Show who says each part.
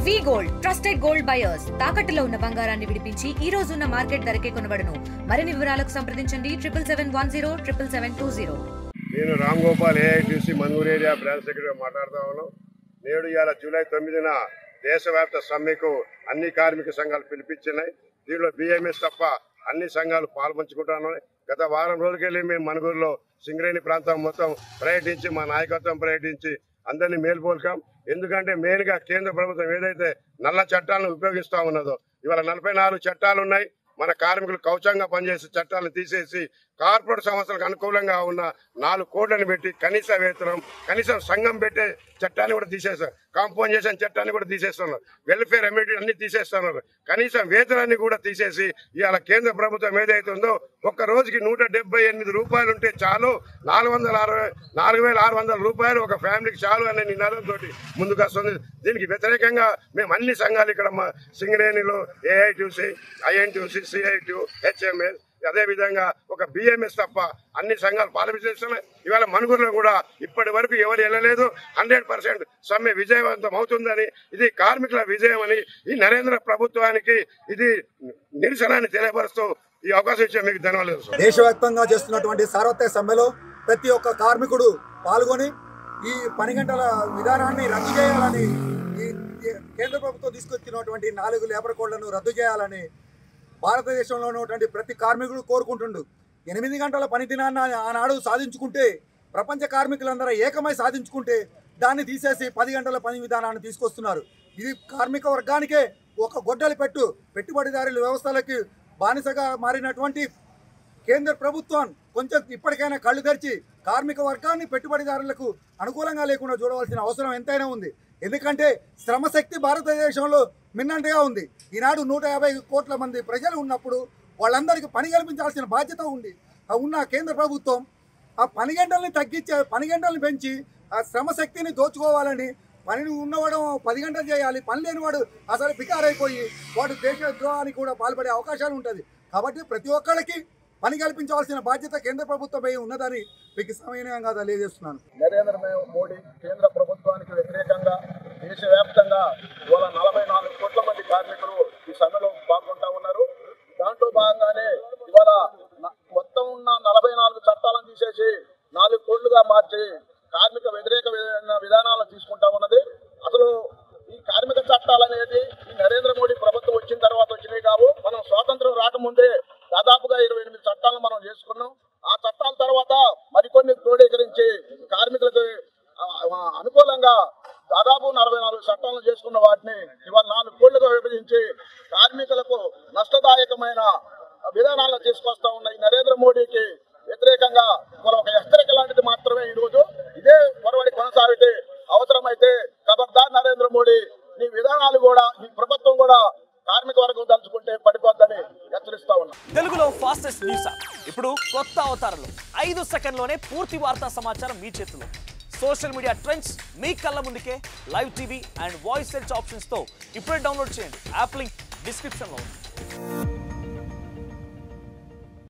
Speaker 1: వి gold trusted gold buyers తాకట్టులో ఉన్న బంగారాన్ని విడిపించి ఈ రోజు ఉన్న మార్కెట్ ధరకే కొనబడును. మరిన్ని వివరాలకు సంప్రదించండి 77107720.
Speaker 2: నేను Ram Gopal AITC Manmuru area branch secretary మాట్లాడుతా ఉన్నాను. నేడు ఇవాళ జూలై 9న దేశవ్యాప్త సమ్మెకు అన్ని కార్మిక సంఘాలు పిలిపించినాయి. దీనిలో బిఎంఎస్ తప్ప అన్ని సంఘాలు పాల్పంచుకుంటున్నాయి. గత వారం రోజులకెళ్ళి మేము మనుగూరులో సింగరేణి ప్రాంతం మొత్తం పర్యటించి మా నాయకత్వం పర్యటించి అందరినీ మేల్కొల్పాం. ఎందుకంటే మెయిన్ గా కేంద్ర ప్రభుత్వం ఏదైతే నల్ల చట్టాలను ఉపయోగిస్తా ఉన్నదో ఇవాళ 44 చట్టాలు ఉన్నాయి. మన కార్మికులు కౌచంగా పనిచేసే చట్టాలను తీసేసి కార్పొరేట్ సంస్థలకు అనుకూలంగా ఉన్న 4 కోట్లను పెట్టి కనీస వేతనం కనీసం సంఘం పెట్టే చట్టాన్ని కూడా తీసేస్తారు. కాంపోజిషన్ చట్టాన్ని కూడా తీసేస్తున్నారు. వెల్ఫేర్ రెమెడీ అన్ని తీసేస్తున్నారు. కనీసం వేతనాన్ని కూడా తీసేసి ఇవాళ కేంద్ర ప్రభుత్వం ఏదైతే ఉందో ఒక్క రోజుకి 178 రూపాయలు ఉంటే చాలు, 4,600 రూపాయలు ఒక ఫ్యామిలీకి చాలు అనే నినాదంతో ముందుకు వస్తుంది. దీనికి వ్యతిరేకంగా మేము అన్ని సంఘాలు ఇక్కడ సింగరేణిలో ఏఐటీసీ, ఐఎన్టీసీ, సిఐటి, హెచ్ఎంఎల్ అదే విధంగా ఒక బిఎంఎస్ తప్ప అన్ని సంఘాలు పాల్పంచేస్తున్నాయి. ఇవాళ మనుగురులో కూడా ఇప్పటి వరకు ఎవరు వెళ్ళలేదు. 100% సమ్మె విజయవంతం అవుతుందని, ఇది కార్మికుల విజయం అని ఈ నరేంద్ర ప్రభుత్వానికి ఇది నిరసనని తెలియపరుస్తూ ఈ అవకాశం ఇచ్చే మీకు ధన్యవాదాలు.
Speaker 3: దేశవ్యాప్తంగా చేస్తున్నటువంటి సార్వత్రిక సమ్మెలో ప్రతి ఒక్క కార్మికుడు పాల్గొని ఈ పని గంటల విధానాన్ని రద్దు చేయాలని, ఈ కేంద్ర ప్రభుత్వం తీసుకొచ్చినటువంటి 4 లేబర్ కోడ్లను రద్దు చేయాలని భారతదేశంలో ఉన్నటువంటి ప్రతి కార్మికుడు కోరుకుంటుండు. 8 గంటల పని దినాన్ని ఆనాడు సాధించుకుంటే, ప్రపంచ కార్మికులందరూ ఏకమై సాధించుకుంటే దాన్ని తీసేసి 10 గంటల పని విధానాన్ని తీసుకొస్తున్నారు. ఇది కార్మిక వర్గానికే ఒక గొడ్డలి పెట్టుబడిదారుల వ్యవస్థలకి బానిసగా మారినటువంటి కేంద్ర ప్రభుత్వం కొంచెం ఇప్పటికైనా కళ్ళు తెరిచి కార్మిక వర్గాన్ని పెట్టుబడిదారులకు అనుకూలంగా లేకుండా చూడవలసిన అవసరం ఎంతైనా ఉంది. ఎందుకంటే శ్రమశక్తి భారతదేశంలో మిన్నంటగా ఉంది. ఈనాడు 150 కోట్ల మంది ప్రజలు ఉన్నప్పుడు వాళ్ళందరికీ పని కల్పించాల్సిన బాధ్యత ఉన్న కేంద్ర ప్రభుత్వం ఆ పని గంటల్ని తగ్గించే, పని గంటల్ని పెంచి ఆ శ్రమశక్తిని దోచుకోవాలని, పని ఉన్నవాడు 10 గంటలు చేయాలి, పని లేనివాడు అసలు బికారైపోయి వాడు దేశ ద్రోహానికి కూడా పాల్పడే అవకాశాలు ఉంటుంది. కాబట్టి ప్రతి ఒక్కరికి పని కల్పించవలసిన బాధ్యత కేంద్ర ప్రభుత్వమై ఉన్నదని మీకు సమయంగా తెలియజేస్తున్నాను.
Speaker 4: నరేంద్ర మోడీ కేంద్ర ప్రభుత్వానికి వ్యతిరేకంగా దేశవ్యాప్తంగా ఇవాళ 44 కోట్ల మంది కార్మికులు ఈ సమ్మెలో పాల్గొంటా ఉన్నారు. దాంట్లో భాగంగానే ఇవాళ మొత్తం ఉన్న 44 చట్టాలను తీసేసి 4 కోట్లుగా మార్చి కార్మిక వ్యతిరేక విధానాలను తీసుకుంటా ఉన్నది. అసలు ఈ కార్మిక చట్టాలు అనేది ఈ నరేంద్ర మోడీ ప్రభుత్వం వచ్చిన తర్వాత వచ్చినాయి కావు. మనం స్వాతంత్రం రాకముందే దాదాపుగా 28 చట్టాలను మనం చేసుకున్నాం. ఆ చట్టాల తర్వాత మరికొన్ని క్రోడీకరించి కార్మికులకు అనుకూలంగా దాదాపు 44 చట్టాలను చేసుకున్న వాటిని ఇవాళ 4 కోట్లుగా విభజించి కార్మికులకు నష్టదాయకమైన విధానాలను తీసుకొస్తా ఉన్నాయి. నరేంద్ర మోడీకి వ్యతిరేకంగా ఒక హెచ్చరిక లాంటిది మాత్రమే ఈరోజు ఇదే పొరవడి కొనసాగితే అవసరమైతే ఖబర్దార్ నరేంద్ర మోడీ, నీ విధానాలు కూడా ఈ ప్రభుత్వం కూడా కార్మిక వర్గం తలుచుకుంటే పడిపోద్దని హెచ్చరిస్తా ఉన్నాం.
Speaker 5: తెలుగులో ఫాస్టెస్ట్ న్యూస్ ఇప్పుడు కొత్త అవతారంలో 5 సెకండ్లోనే పూర్తి వార్తా సమాచారం మీ చేతిలో. సోషల్ మీడియా ట్రెండ్స్ మీ కళ్ళ ముందుకే live TV and voice search options తో ఇప్పుడే డౌన్లోడ్ చేయండి. యాప్ లింక్ డిస్క్రిప్షన్ లో ఉంది.